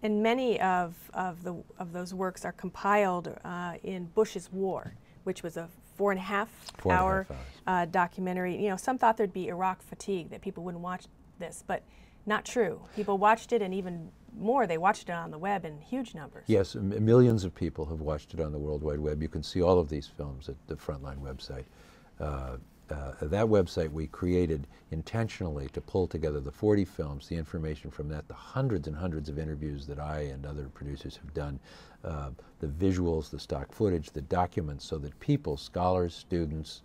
And many of those works are compiled in Bush's War, which was a 4.5 hour documentary. You know, some thought there'd be Iraq fatigue, that people wouldn't watch this, but not true. People watched it, and even more, they watched it on the web in huge numbers. Yes, millions of people have watched it on the World Wide Web. You can see all of these films at the Frontline website. That website we created intentionally to pull together the 40 films, the information from that, the hundreds and hundreds of interviews that I and other producers have done, the visuals, the stock footage, the documents, so that people, scholars, students,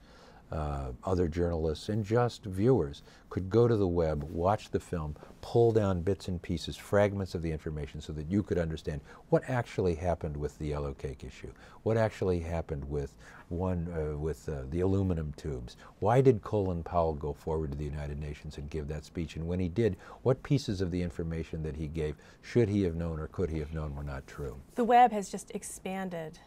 other journalists, and just viewers could go to the web, watch the film, pull down bits and pieces, fragments of the information, so that you could understand what actually happened with the yellow cake issue, what actually happened with the aluminum tubes. Why did Colin Powell go forward to the United Nations and give that speech? And when he did, what pieces of the information that he gave should he have known or could he have known were not true? The web has just expanded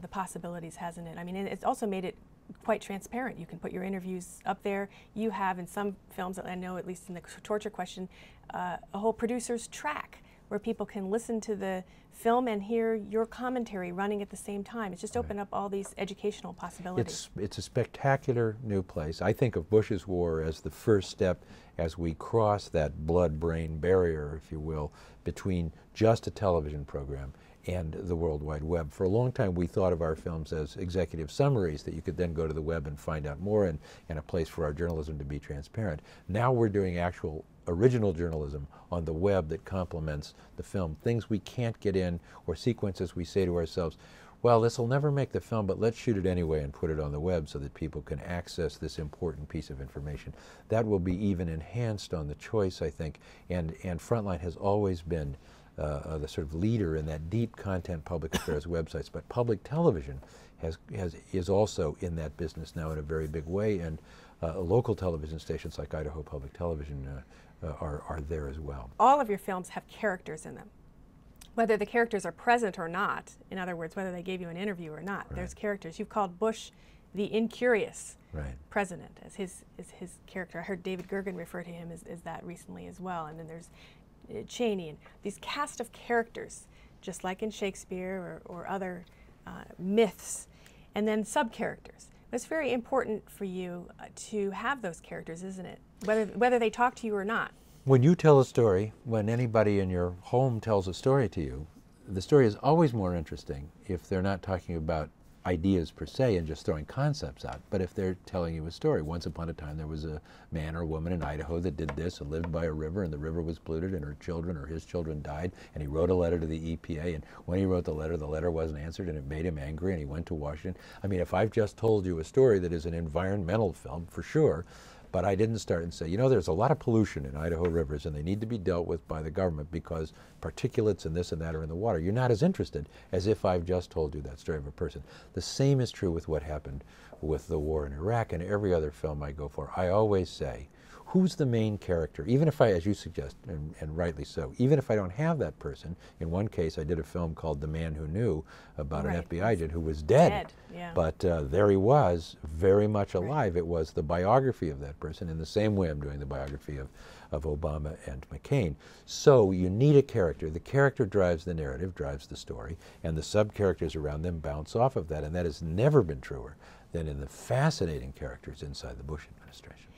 the possibilities, hasn't it? I mean, it's also made it quite transparent. You can put your interviews up there. You have, in some films, I know at least in the torture question, a whole producer's track where people can listen to the film and hear your commentary running at the same time. It's just opened up all these educational possibilities. It's a spectacular new place. I think of Bush's War as the first step as we cross that blood-brain barrier, if you will, between just a television program and the World Wide Web. For a long time we thought of our films as executive summaries that you could then go to the web and find out more, and a place for our journalism to be transparent. Now we're doing actual original journalism on the web that complements the film. Things we can't get in, or sequences we say to ourselves, well, this will never make the film, but let's shoot it anyway and put it on the web so that people can access this important piece of information. That will be even enhanced on the choice, I think, and Frontline has always been the sort of leader in that deep content public affairs websites, but public television is also in that business now in a very big way, and local television stations like Idaho Public Television are there as well. All of your films have characters in them, whether the characters are present or not. In other words, whether they gave you an interview or not, there's characters. You've called Bush the incurious president as his character. I heard David Gergen refer to him as that recently as well. And then there's Cheney, and these cast of characters, just like in Shakespeare or other myths, and then sub-characters. It's very important for you to have those characters, isn't it? Whether they talk to you or not. When you tell a story, when anybody in your home tells a story to you, the story is always more interesting if they're not talking about ideas per se and just throwing concepts out, but if they're telling you a story. Once upon a time there was a man or woman in Idaho that did this and lived by a river, and the river was polluted and her children or his children died, and he wrote a letter to the EPA, and when he wrote the letter wasn't answered, and it made him angry, and he went to Washington. I mean, if I've just told you a story that is an environmental film, for sure, but I didn't start and say, you know, there's a lot of pollution in Idaho rivers and they need to be dealt with by the government because particulates and this and that are in the water, you're not as interested as if I've just told you that story of a person. The same is true with what happened with the war in Iraq and every other film I go for. I always say, who's the main character? Even if I, as you suggest, and rightly so, even if I don't have that person. In one case, I did a film called The Man Who Knew about an FBI agent who was dead. But there he was, very much alive. It was the biography of that person, in the same way I'm doing the biography of Obama and McCain. So you need a character. The character drives the narrative, drives the story, and the sub-characters around them bounce off of that, and that has never been truer than in the fascinating characters inside the Bush administration.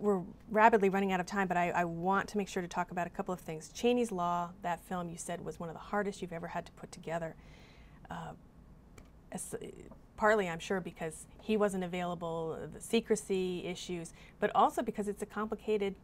We're rapidly running out of time, but I want to make sure to talk about a couple of things. Cheneys Law, that film you said was one of the hardest you've ever had to put together. Partly, I'm sure, because he wasn't available, the secrecy issues, but also because it's a complicated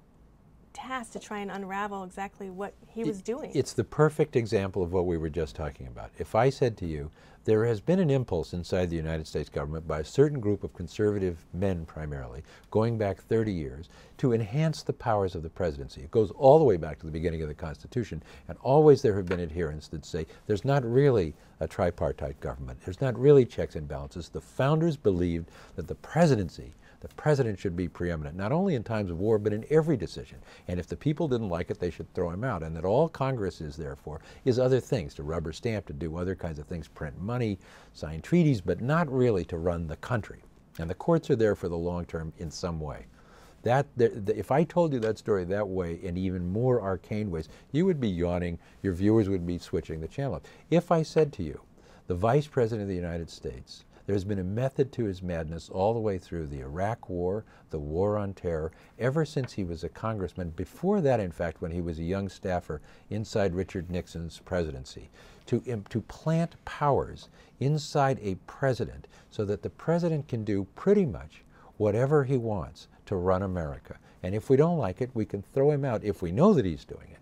task to try and unravel exactly what he was doing. It's the perfect example of what we were just talking about. If I said to you, there has been an impulse inside the United States government by a certain group of conservative men primarily, going back 30 years, to enhance the powers of the presidency. It goes all the way back to the beginning of the Constitution, and always there have been adherents that say there's not really a tripartite government, there's not really checks and balances. The founders believed that the president should be preeminent, not only in times of war, but in every decision. And if the people didn't like it, they should throw him out. And that all Congress is there for is other things, to rubber stamp, to do other kinds of things, print money, sign treaties, but not really to run the country. And the courts are there for the long term in some way. If I told you that story that way, in even more arcane ways, you would be yawning, your viewers would be switching the channel up. If I said to you, the Vice President of the United States, there's been a method to his madness all the way through the Iraq War, the War on Terror, ever since he was a congressman, before that, in fact, when he was a young staffer inside Richard Nixon's presidency, to plant powers inside a president so that the president can do pretty much whatever he wants to run America. And if we don't like it, we can throw him out if we know that he's doing it,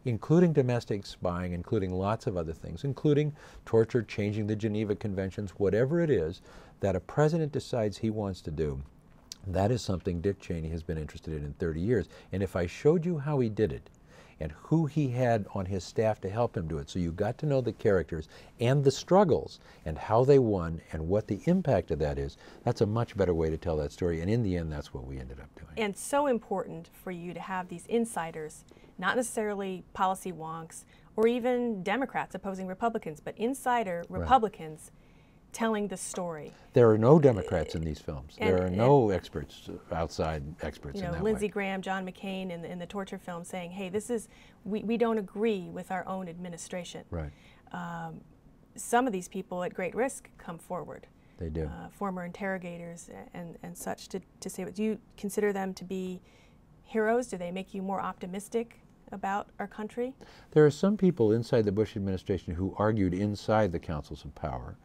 including domestic spying, including lots of other things, including torture, changing the Geneva Conventions, whatever it is that a president decides he wants to do. That is something Dick Cheney has been interested in 30 years. And if I showed you how he did it, and who he had on his staff to help him do it, so you got to know the characters and the struggles and how they won and what the impact of that is, that's a much better way to tell that story. And in the end, that's what we ended up doing. And so important for you to have these insiders, not necessarily policy wonks or even Democrats opposing Republicans, but insider Republicans telling the story. There are no Democrats in these films. There are no experts, outside experts in that way. Lindsey Graham, John McCain in the torture film saying, hey, this is, we don't agree with our own administration. Right. Some of these people at great risk come forward. They do. Former interrogators and such to say, do you consider them to be heroes? Do they make you more optimistic about our country? There are some people inside the Bush administration who argued inside the councils of power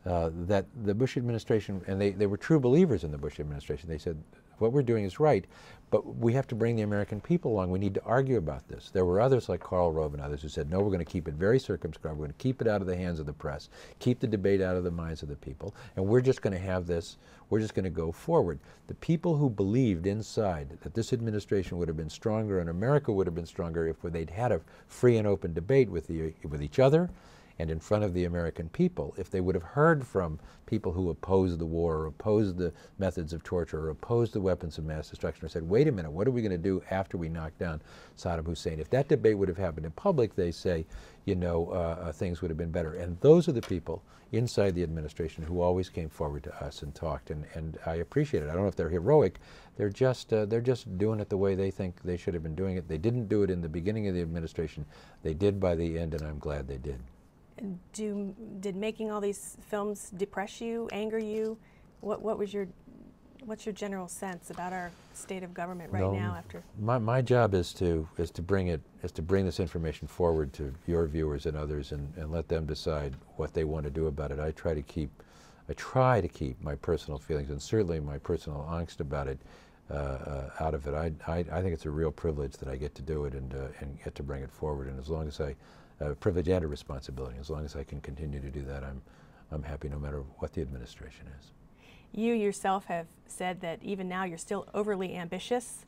that the Bush administration, and they were true believers in the Bush administration, they said, what we're doing is right, but we have to bring the American people along. We need to argue about this. There were others like Karl Rove and others who said, no, we're going to keep it very circumscribed. We're going to keep it out of the hands of the press, keep the debate out of the minds of the people, and we're just going to have this, we're just going to go forward. The people who believed inside that this administration would have been stronger and America would have been stronger if they'd had a free and open debate with each other and in front of the American people, if they would have heard from people who opposed the war or opposed the methods of torture or opposed the weapons of mass destruction or said, wait a minute, what are we going to do after we knock down Saddam Hussein? If that debate would have happened in public, they say, things would have been better. And those are the people inside the administration who always came forward to us and talked, and I appreciate it. I don't know if they're heroic. They're just doing it the way they think they should have been doing it. They didn't do it in the beginning of the administration. They did by the end, and I'm glad they did. Did making all these films depress you, anger you? What's your general sense about our state of government right now after? My job is to bring this information forward to your viewers and others and let them decide what they want to do about it. I try to keep my personal feelings and certainly my personal angst about it out of it. I think it's a real privilege that I get to do it and get to bring it forward, and as long as I privilege and a responsibility. As long as I can continue to do that, I'm happy no matter what the administration is. You yourself have said that even now you're still overly ambitious.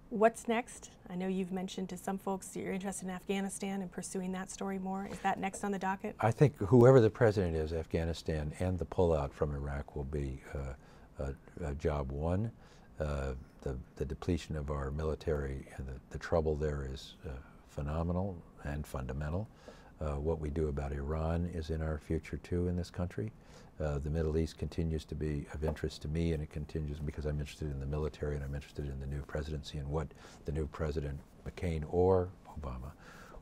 What's next? I know you've mentioned to some folks that you're interested in Afghanistan and pursuing that story more. Is that next on the docket? I think whoever the president is, Afghanistan and the pullout from Iraq will be job one. The depletion of our military and the trouble there is phenomenal and fundamental. What we do about Iran is in our future too in this country. The Middle East continues to be of interest to me, and it continues because I'm interested in the military and I'm interested in the new presidency and what the new president, McCain or Obama,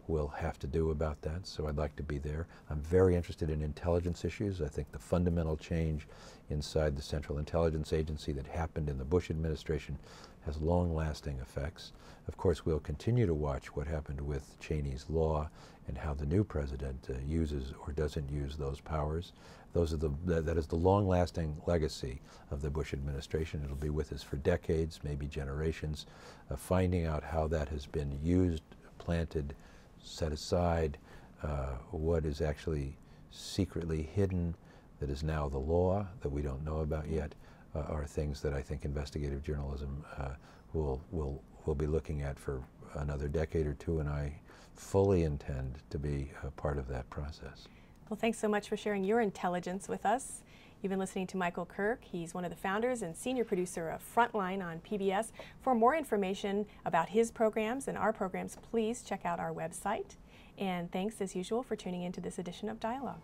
will have to do about that, so I'd like to be there. I'm very interested in intelligence issues. I think the fundamental change inside the Central Intelligence Agency that happened in the Bush administration has long-lasting effects. Of course, we'll continue to watch what happened with Cheneys Law and how the new president uses or doesn't use those powers. That is the long-lasting legacy of the Bush administration. It'll be with us for decades, maybe generations, finding out how that has been used, planted, set aside, what is actually secretly hidden that is now the law that we don't know about yet, are things that I think investigative journalism will be looking at for another decade or two, and I fully intend to be a part of that process. Well, thanks so much for sharing your intelligence with us. You've been listening to Michael Kirk. He's one of the founders and senior producer of Frontline on PBS. For more information about his programs and our programs, please check out our website. And thanks, as usual, for tuning into this edition of Dialogue.